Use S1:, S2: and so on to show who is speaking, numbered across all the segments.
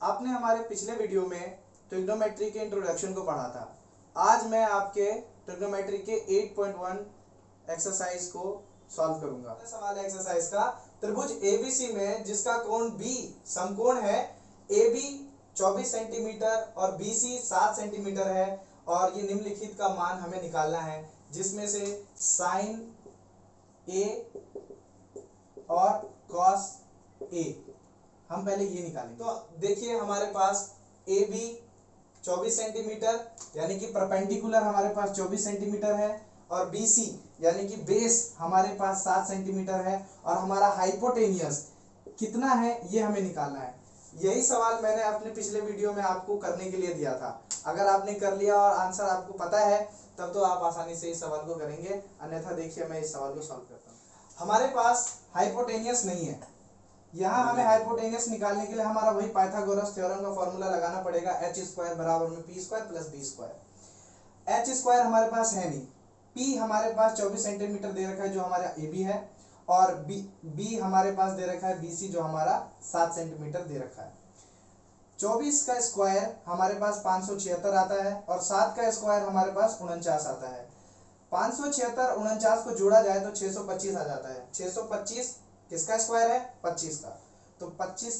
S1: आपने हमारे पिछले वीडियो में ट्रिग्नोमेट्री के इंट्रोडक्शन को पढ़ा था। आज मैं आपके ट्रिग्नोमेट्री के 8.1 एक्सरसाइज को सॉल्व करूंगा। सवाल है एक्सरसाइज का, त्रिभुज एबीसी में जिसका कोण बी समकोण है, AB 24 सेंटीमीटर और BC 7 सेंटीमीटर है और ये निम्नलिखित का मान हमें निकालना है, जिसमें से साइन A और कॉस A हम पहले ये निकालेंगे। तो देखिए हमारे पास AB 24 सेंटीमीटर यानी कि परपेंडिकुलर हमारे पास 24 सेंटीमीटर है और BC यानी कि बेस हमारे पास 7 सेंटीमीटर है और हमारा हाइपोटेनियस कितना है ये हमें निकालना है। यही सवाल मैंने अपने पिछले वीडियो में आपको करने के लिए दिया था। अगर आपने कर लिया और आंसर आपको पता है तब तो आप आसानी से इस सवाल को करेंगे, अन्यथा देखिए मैं इस सवाल को सॉल्व करता हूँ। हमारे पास हाइपोटेनियस नहीं है, यहाँ हमें हाइपोटेनियस निकालने के लिए हमारा वही पाइथागोरस थ्योरम का फॉर्मूला लगाना पड़ेगा, h² बराबर में p² + b²। h² हमारे पास है नहीं, p हमारे पास 24 सेंटीमीटर दे रखा है जो हमारा AB है और b हमारे पास दे रखा है BC जो हमारा 7 सेंटीमीटर दे रखा है। 24 का स्क्वायर हमारे पास 576 आता है और 7 का स्क्वायर हमारे पास 49 आता है। 576 49 को जोड़ा जाए तो 625 आ जाता है। 625 किसका स्क्वायर है? 25 का। तो 25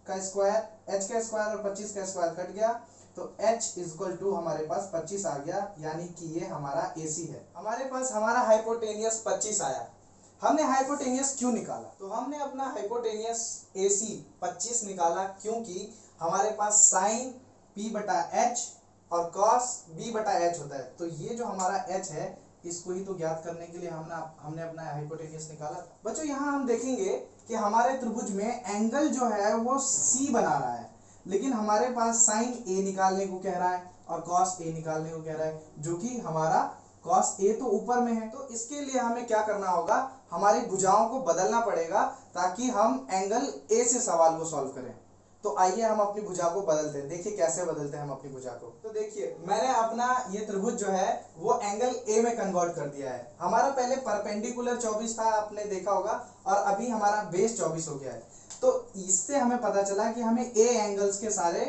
S1: का स्क्वायर, h का स्क्वायर और 25 का स्क्वायर कट गया तो h = हमारे पास 25 आ गया, यानी कि ये हमारा AC है। हमारे पास हमारा हाइपोटेनियस 25 आया। हमने हाइपोटेनियस क्यों निकाला? तो हमने अपना हाइपोटेनियस AC 25 निकाला क्योंकि हमारे पास साइन P/h और कॉस B/h होता है। तो ये जो हमारा h है इसको ही तो ज्ञात करने के लिए हमने अपना हाइपोटेनियस निकाला था। बच्चों यहाँ हम देखेंगे कि हमारे त्रिभुज में एंगल जो है वो C बना रहा है, लेकिन हमारे पास साइन A निकालने को कह रहा है और कॉस A निकालने को कह रहा है, जो कि हमारा कॉस A तो ऊपर में है। तो इसके लिए हमें क्या करना होगा, हमारी भुजाओं को बदलना पड़ेगा ताकि हम एंगल A से सवाल को सॉल्व करें। तो आइए हम अपनी भुजा को बदलते हैं। देखिए कैसे बदलते हैं हम अपनी भुजा को। तो देखिए मैंने अपना ये त्रिभुज जो है वो एंगल A में कन्वर्ट कर दिया है। हमारा पहले परपेंडिकुलर 24 था, आपने देखा होगा, और अभी हमारा बेस 24 हो गया है। तो इससे हमें पता चला कि हमें A एंगल्स के सारे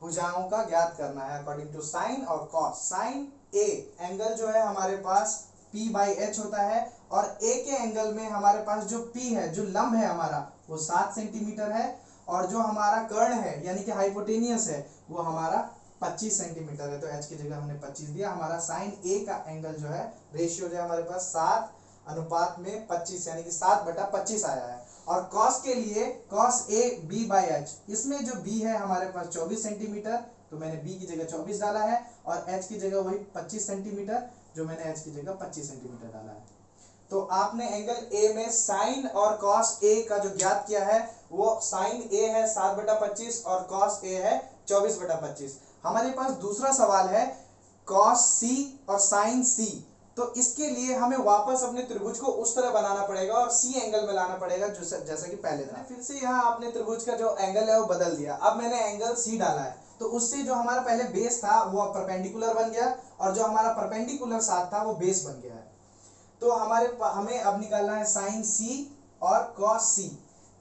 S1: भुजाओं का ज्ञात करना है अकॉर्डिंग टू साइन और कॉस। साइन A एंगल जो है हमारे पास P/h होता है और A के एंगल में हमारे पास जो P है, जो लंब है हमारा, वो 7 सेंटीमीटर है और जो हमारा कर्ण है यानी कि हाइपोटेनियस है वो हमारा 25 सेंटीमीटर है। तो h की जगह हमने 25 दिया। हमारा साइन A का एंगल जो है, रेशियो जो है हमारे पास 7:25 यानी कि 7/25 आया है। और कॉस के लिए कॉस A B/h, इसमें जो B है हमारे पास 24 सेंटीमीटर, तो मैंने B की जगह 24 डाला है और h की जगह वही 25 सेंटीमीटर जो मैंने h की जगह 25 सेंटीमीटर डाला है। तो आपने एंगल A में साइन और कॉस A का जो ज्ञात किया है वो साइन A है 7/25 और कॉस A है 24/25। हमारे पास दूसरा सवाल है कॉस C और साइन C। तो इसके लिए हमें वापस अपने त्रिभुज को उस तरह बनाना पड़ेगा और C एंगल में लाना पड़ेगा जैसा कि पहले था। फिर से यहाँ आपने त्रिभुज का जो एंगल है वो बदल दिया। अब मैंने एंगल C डाला है, तो उससे जो हमारा पहले बेस था वो परपेंडिकुलर बन गया और जो हमारा परपेंडिकुलर साथ था वो बेस बन गया है। तो हमें अब निकालना है साइन C और कॉस C।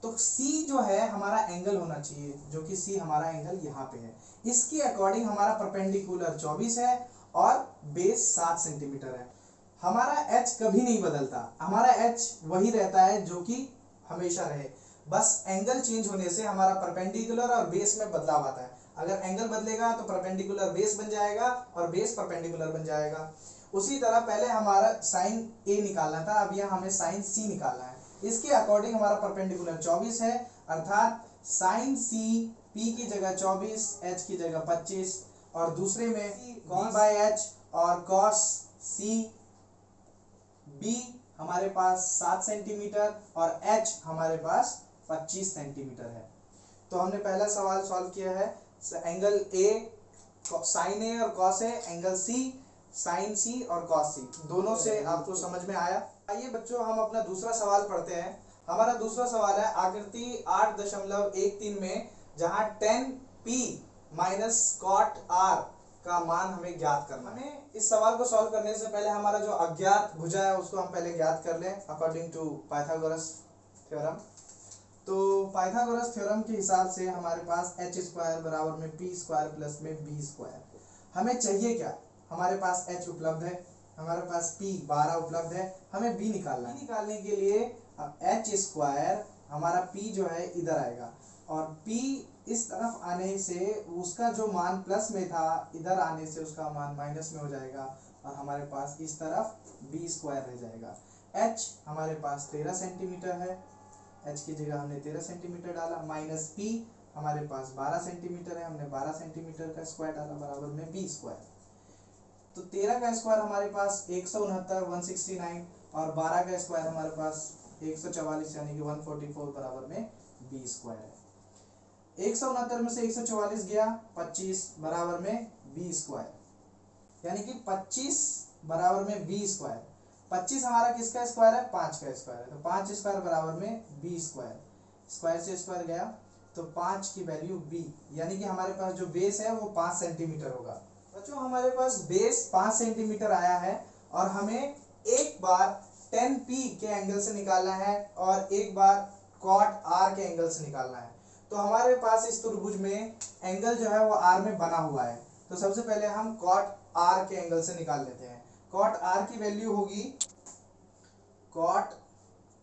S1: तो C जो है हमारा एंगल होना चाहिए, जो कि C हमारा एंगल यहाँ पे है। इसके अकॉर्डिंग हमारा परपेंडिकुलर 24 है और बेस 7 सेंटीमीटर है। हमारा h कभी नहीं बदलता, हमारा h वही रहता है जो कि हमेशा रहे, बस एंगल चेंज होने से हमारा परपेंडिकुलर और बेस में बदलाव आता है। अगर एंगल बदलेगा तो परपेंडिकुलर बेस बन जाएगा और बेस परपेंडिकुलर बन जाएगा। उसी तरह पहले हमारा साइन A निकालना था, अब यहाँ हमें साइन C निकालना है। इसके अकॉर्डिंग हमारा परपेंडिकुलर 24 है, अर्थात साइन C P की जगह 24, H की जगह 25 और दूसरे में B/h और कॉस C B हमारे पास 7 सेंटीमीटर और H हमारे पास 25 सेंटीमीटर है। तो हमने पहला सवाल सॉल्व किया है, एंगल A साइन A और cos A, angle C sine C और कॉस C, दोनों से आपको समझ में आया। आइए बच्चों हम अपना दूसरा सवाल पढ़ते हैं। हमारा दूसरा सवाल है आकृति 8.13 में, जहां tan P - cot R का मान हमें ज्ञात करना है। हमें इस सवाल को सॉल्व करने से पहले हमारा जो अज्ञात भुजा है उसको हम पहले ज्ञात कर लें अकॉर्डिंग टू पाइथागोरस थ्योरम। तो पाइथागोरस थ्योरम के हिसाब से हमारे पास h स्क्वायर बराबर में p स्क्वायर प्लस में b स्क्वायर। हमें चाहिए क्या, हमारे पास h उपलब्ध है, हमारे पास p 12 उपलब्ध है, हमें b निकालना है। निकालने के लिए अब h स्क्वायर हमारा p जो है इधर आएगा और p इस तरफ आने से उसका जो मान प्लस में था इधर आने से उसका मान माइनस में हो जाएगा और हमारे पास इस तरफ b स्क्वायर रह जाएगा। h हमारे पास 13 सेंटीमीटर है, h की जगह हमने 13 सेंटीमीटर डाला, माइनस p हमारे पास 12 सेंटीमीटर है, हमने 12 सेंटीमीटर का स्क्वायर डाला बराबर में b स्क्वायर। तो 13 का स्क्वायर हमारे पास 169 और 12 का स्क्वायर हमारे पास 144 यानी कि 144 बराबर में b स्क्वायर है। 169 में से 144 गया 25 बराबर में b स्क्वायर, यानी कि 25 बराबर में b स्क्वायर। 25 हमारा किसका स्क्वायर है, 5 का स्क्वायर है, तो 5 स्क्वायर बराबर में b स्क्वायर। स्क्वायर से स्क्वायर गया तो 5 की वैल्यू b, यानी कि हमारे पास जो बेस है वो 5 सेंटीमीटर होगा। बच्चों हमारे पास बेस 5 सेंटीमीटर आया है और हमें एक बार 10p के एंगल से निकालना है और एक बार cot r के एंगल से निकालना है। तो हमारे पास इस त्रिभुज में एंगल जो है वो r में बना हुआ है, तो सबसे पहले हम cot r के एंगल से निकाल लेते हैं। cot r की वैल्यू होगी cot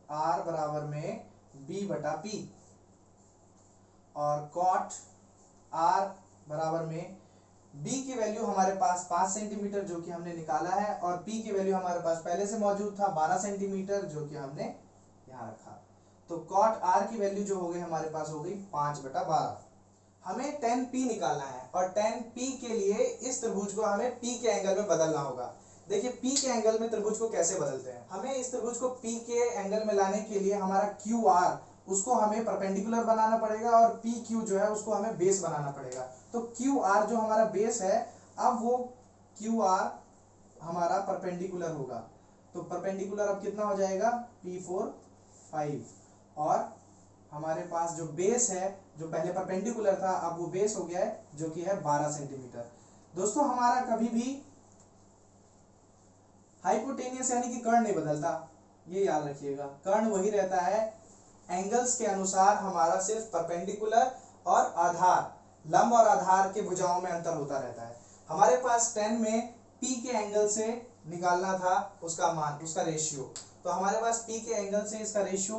S1: r बराबर में b बटा p और cot r बराबर में b की वैल्यू हमारे पास 5 सेंटीमीटर जो कि हमने निकाला है और p की वैल्यू हमारे पास पहले से मौजूद था 12 सेंटीमीटर जो कि हमने यहाँ रखा। तो cot r की वैल्यू जो हो गई हमारे पास हो गई 5/12। हमें 10p निकालना है और 10p के लिए इस त्रिभुज को हमें p के एंगल में बदलना होगा। देखिए p के एंगल में त्रिभुज को कैसे बदलते हैं, हमें इस त्रिभुज को p के एंगल में लाने के लिए हमारा QR उसको हमें परपेंडिकुलर बनाना पड़ेगा और PQ जो है उसको हमें बेस बनाना पड़ेगा। तो QR जो हमारा बेस है, अब वो QR हमारा परपेंडिकुलर होगा, तो परपेंडिकुलर अब कितना हो जाएगा P4 5 और हमारे पास जो बेस है जो पहले परपेंडिकुलर था अब वो बेस हो गया है जो कि है 12 सेंटीमीटर। दोस्तों हमारा कभी भी हाइपोटेनियस यानी कि कर्ण नहीं बदलता, ये याद रखिएगा, कर्ण वही रहता है। एंगल्स के अनुसार हमारा सिर्फ परपेंडिकुलर और आधार, लंब और आधार के भुजाओं में अंतर होता रहता है। हमारे पास 10 में p के एंगल से निकालना था उसका मान, उसका रेशियो, तो हमारे पास p के एंगल से इसका रेशियो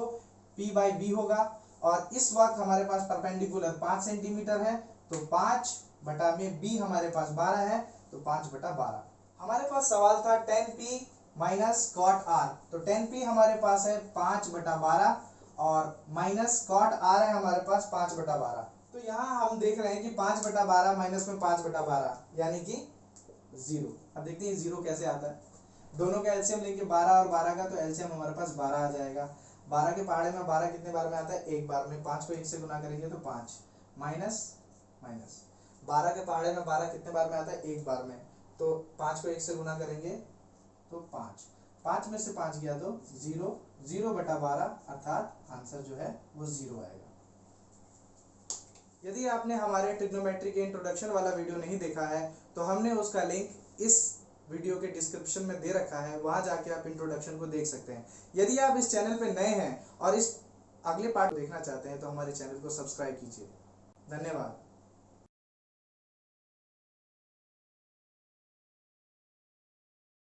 S1: p/b होगा और इस वक्त हमारे पास परपेंडिकुलर 5 सेंटीमीटर है, तो 5 बटा में b हमारे पास 12 है, तो 5/12। हमारे पास सवाल था 10p माइनस cot r, तो 10p हमारे पास है 5/12 और माइनस cot r है हमारे पास 5/12। तो यहाँ हम देख रहे हैं कि 5/12 माइनस में 5/12 यानी कि 0। अब देखते हैं 0 कैसे आता है, दोनों का एलसीएम लेंगे 12 और 12 का, तो एलसीएम हमारे पास 12 आ जाएगा। 12 के पहाड़े में 12 कितने बार में आता है, एक बार में। 5 को 1 से गुना करेंगे तो 5 माइनस माइनस 12 के पहाड़े में 12 कितने बार में आता है, एक बार में, तो 5 को 1 से गुना करेंगे तो 5, 5 में से 5 गया तो 0, 0/12 अर्थात आंसर जो है वो 0 आएगा। यदि आपने हमारे ट्रिग्नोमेट्री के इंट्रोडक्शन वाला वीडियो नहीं देखा है तो हमने उसका लिंक इस वीडियो के डिस्क्रिप्शन में दे रखा है, वहां जाके आप इंट्रोडक्शन को देख सकते हैं। यदि आप इस चैनल पे नए हैं और इस अगले पार्ट को देखना चाहते हैं तो हमारे चैनल को सब्सक्राइब कीजिए। धन्यवाद।